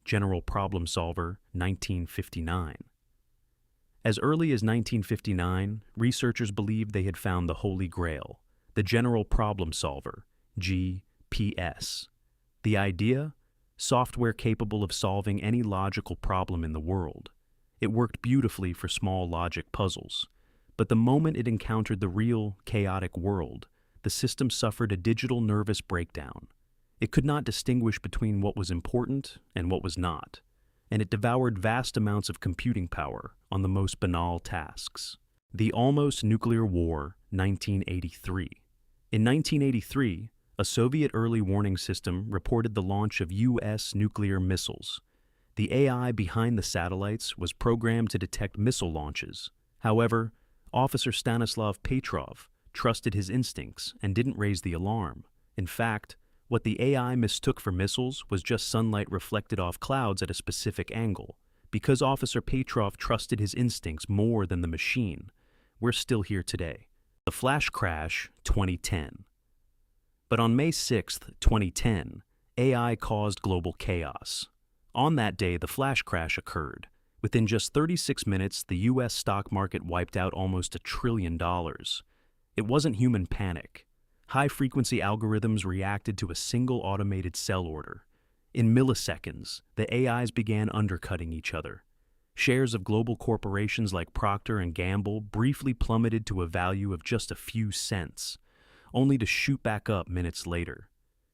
general problem solver, 1959. As early as 1959, researchers believed they had found the Holy Grail, the general problem solver, GPS. The idea? Software capable of solving any logical problem in the world. It worked beautifully for small logic puzzles. But the moment it encountered the real, chaotic world, the system suffered a digital nervous breakdown. It could not distinguish between what was important and what was not, and it devoured vast amounts of computing power on the most banal tasks. The Almost Nuclear War, 1983. In 1983, a Soviet early warning system reported the launch of U.S. nuclear missiles. The AI behind the satellites was programmed to detect missile launches. However, Officer Stanislav Petrov trusted his instincts and didn't raise the alarm. In fact, what the AI mistook for missiles was just sunlight reflected off clouds at a specific angle. Because Officer Petrov trusted his instincts more than the machine, we're still here today. The Flash Crash, 2010. But on May 6, 2010, AI caused global chaos. On that day, the flash crash occurred. Within just 36 minutes, the U.S. stock market wiped out almost $1 trillion. It wasn't human panic. High-frequency algorithms reacted to a single automated sell order. In milliseconds, the AIs began undercutting each other. Shares of global corporations like Procter & Gamble briefly plummeted to a value of just a few cents, only to shoot back up minutes later.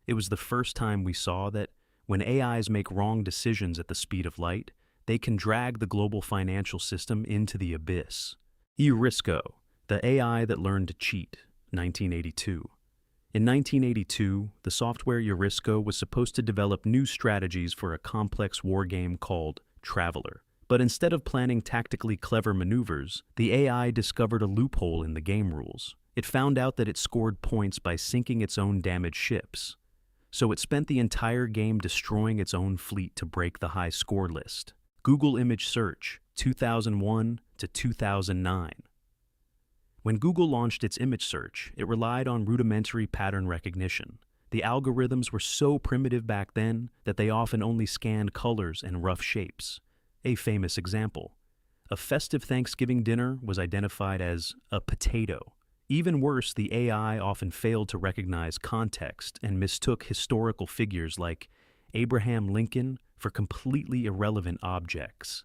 It was the first time we saw that when AIs make wrong decisions at the speed of light, they can drag the global financial system into the abyss. Eurisco, the AI that learned to cheat, 1982. In 1982, the software Eurisco was supposed to develop new strategies for a complex war game called Traveler. But instead of planning tactically clever maneuvers, the AI discovered a loophole in the game rules. It found out that it scored points by sinking its own damaged ships. So it spent the entire game destroying its own fleet to break the high score list. Google Image Search, 2001 to 2009. When Google launched its image search, it relied on rudimentary pattern recognition. The algorithms were so primitive back then that they often only scanned colors and rough shapes. A famous example: a festive Thanksgiving dinner was identified as a potato. Even worse, the AI often failed to recognize context and mistook historical figures like Abraham Lincoln for completely irrelevant objects.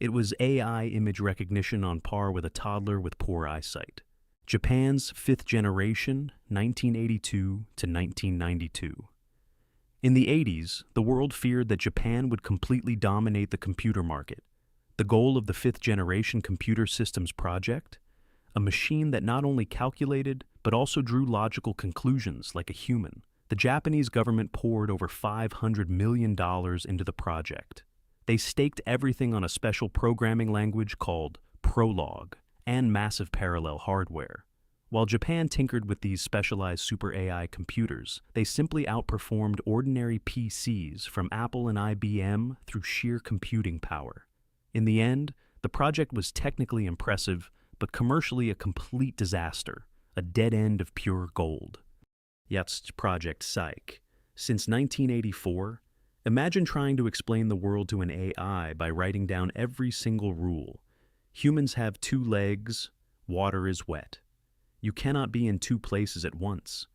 It was AI image recognition on par with a toddler with poor eyesight. Japan's fifth generation, 1982 to 1992. In the 80s, the world feared that Japan would completely dominate the computer market. The goal of the fifth generation computer systems project? A machine that not only calculated, but also drew logical conclusions like a human. The Japanese government poured over $500 million into the project. They staked everything on a special programming language called Prolog and massive parallel hardware. While Japan tinkered with these specialized super AI computers, they simply outperformed ordinary PCs from Apple and IBM through sheer computing power. In the end, the project was technically impressive, but commercially a complete disaster, a dead end of pure gold. That's Project Psych. Since 1984, imagine trying to explain the world to an AI by writing down every single rule. Humans have 2 legs, water is wet. You cannot be in 2 places at once.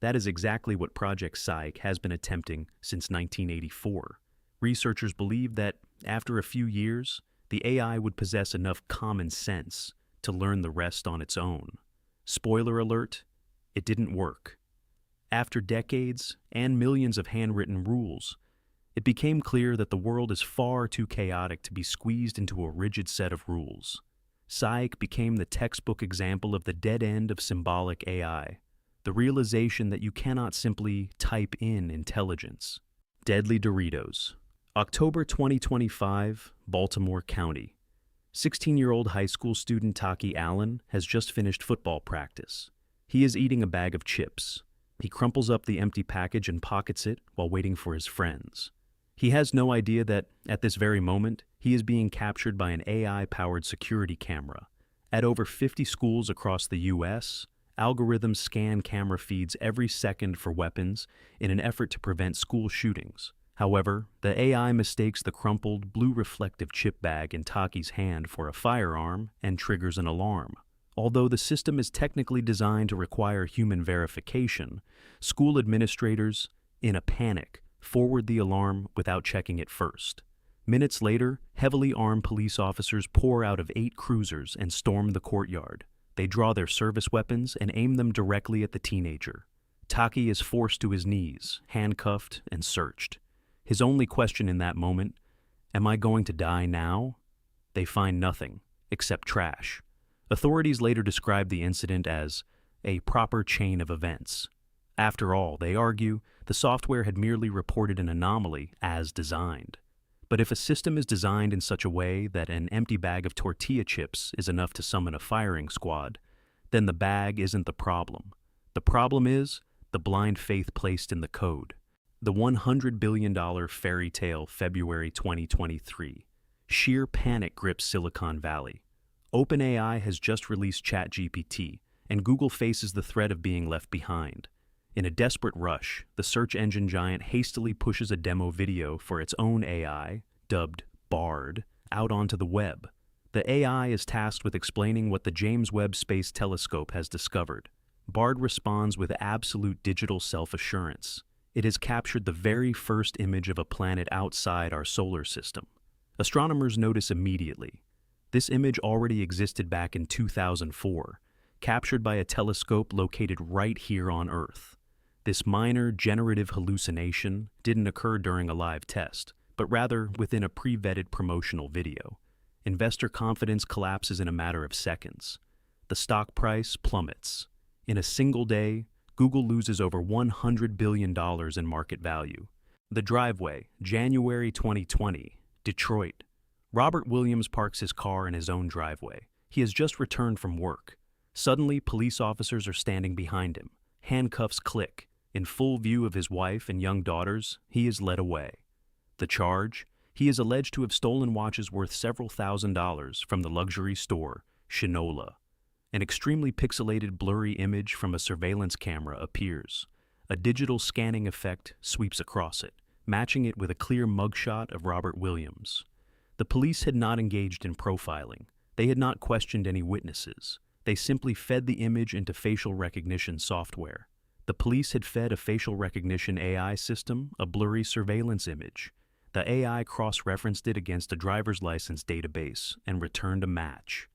That is exactly what Project Psych has been attempting since 1984. Researchers believe that, after a few years, the AI would possess enough common sense to learn the rest on its own. Spoiler alert, it didn't work. After decades and millions of handwritten rules, it became clear that the world is far too chaotic to be squeezed into a rigid set of rules. Psych became the textbook example of the dead end of symbolic AI, the realization that you cannot simply type in intelligence. Deadly Doritos. October 2025, Baltimore County. 16-year-old high school student Taki Allen has just finished football practice. He is eating a bag of chips. He crumples up the empty package and pockets it while waiting for his friends. He has no idea that, at this very moment, he is being captured by an AI-powered security camera. At over 50 schools across the U.S., algorithms scan camera feeds every second for weapons in an effort to prevent school shootings. However, the AI mistakes the crumpled, blue reflective chip bag in Taki's hand for a firearm and triggers an alarm. Although the system is technically designed to require human verification, school administrators, in a panic, forward the alarm without checking it first. Minutes later, heavily armed police officers pour out of 8 cruisers and storm the courtyard. They draw their service weapons and aim them directly at the teenager. Taki is forced to his knees, handcuffed and searched. His only question in that moment, am I going to die now? They find nothing, except trash. Authorities later described the incident as a proper chain of events. After all, they argue, the software had merely reported an anomaly as designed. But if a system is designed in such a way that an empty bag of tortilla chips is enough to summon a firing squad, then the bag isn't the problem. The problem is the blind faith placed in the code. The $100 billion fairy tale February 2023. Sheer panic grips Silicon Valley. OpenAI has just released ChatGPT, and Google faces the threat of being left behind. In a desperate rush, the search engine giant hastily pushes a demo video for its own AI, dubbed Bard, out onto the web. The AI is tasked with explaining what the James Webb Space Telescope has discovered. Bard responds with absolute digital self-assurance. It has captured the very first image of a planet outside our solar system. Astronomers notice immediately. This image already existed back in 2004, captured by a telescope located right here on Earth. This minor generative hallucination didn't occur during a live test, but rather within a pre-vetted promotional video. Investor confidence collapses in a matter of seconds. The stock price plummets. In a single day, Google loses over $100 billion in market value. The Driveway, January 2020, Detroit. Robert Williams parks his car in his own driveway. He has just returned from work. Suddenly, police officers are standing behind him. Handcuffs click. In full view of his wife and young daughters, he is led away. The charge? He is alleged to have stolen watches worth several $1,000s from the luxury store, Shinola. An extremely pixelated, blurry image from a surveillance camera appears. A digital scanning effect sweeps across it, matching it with a clear mugshot of Robert Williams. The police had not engaged in profiling. They had not questioned any witnesses. They simply fed the image into facial recognition software. The police had fed a facial recognition AI system a blurry surveillance image. The AI cross-referenced it against a driver's license database and returned a match.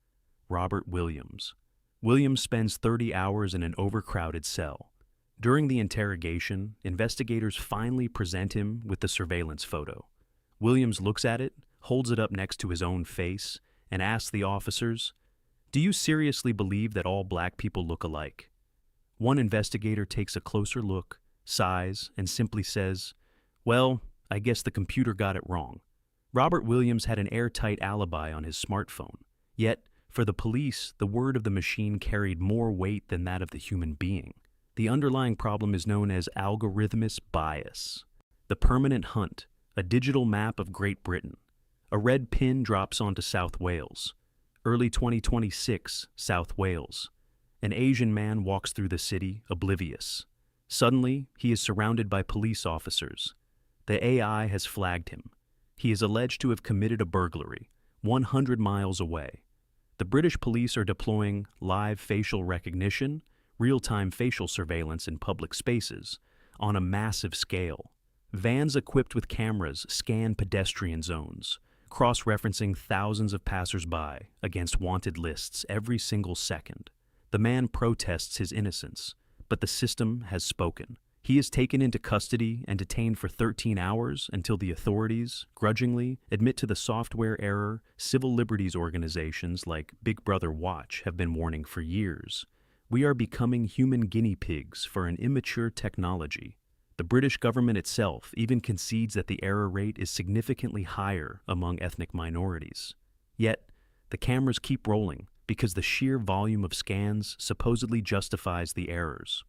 Robert Williams. Williams spends 30 hours in an overcrowded cell. During the interrogation, investigators finally present him with the surveillance photo. Williams looks at it, holds it up next to his own face, and asks the officers, "Do you seriously believe that all black people look alike?" One investigator takes a closer look, sighs, and simply says, "Well, I guess the computer got it wrong." Robert Williams had an airtight alibi on his smartphone. Yet, for the police, the word of the machine carried more weight than that of the human being. The underlying problem is known as algorithmic bias. The Permanent Hunt, a digital map of Great Britain. A red pin drops onto South Wales. Early 2026, South Wales. An Asian man walks through the city, oblivious. Suddenly, he is surrounded by police officers. The AI has flagged him. He is alleged to have committed a burglary, 100 miles away. The British police are deploying live facial recognition, real-time facial surveillance in public spaces, on a massive scale. Vans equipped with cameras scan pedestrian zones, cross-referencing thousands of passers-by against wanted lists every single second. The man protests his innocence, but the system has spoken. He is taken into custody and detained for 13 hours until the authorities, grudgingly, admit to the software error civil liberties organizations like Big Brother Watch have been warning for years. We are becoming human guinea pigs for an immature technology. The British government itself even concedes that the error rate is significantly higher among ethnic minorities. Yet, the cameras keep rolling because the sheer volume of scans supposedly justifies the errors.